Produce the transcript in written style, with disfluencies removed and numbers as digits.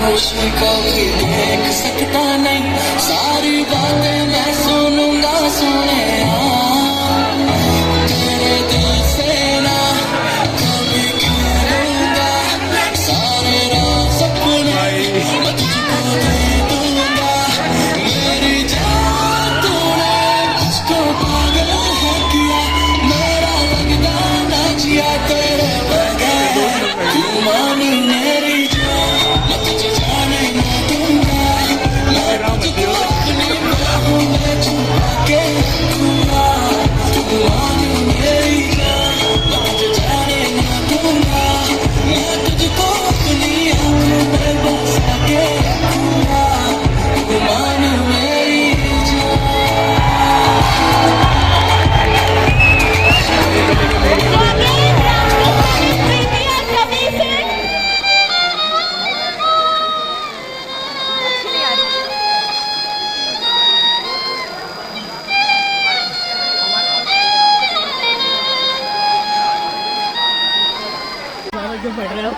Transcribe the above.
खामोशी कभी देख सकता नहीं, सारी बातें मैं सुनूंगा सुने तेरे दिल से ना कभी खेलूंगा, सारे राज सपने मैं तुझको दे दूंगा। मेरी जान तूने मुझको पागल है किया, मेरा लगता ना जिया तेरे बगैर। तू मान मेरी जान, मैं तुझे जाने ना दूंगा, मैं तुझको अपनी बाहों में छुपा के रखूंगा। तू मान मेरी जान, मैं तुझे जाने ना दूंगा, मैं तुझको अपनी आँखों में बसा के रखूंगा। तू मान मेरी जो बढ़ रहा हो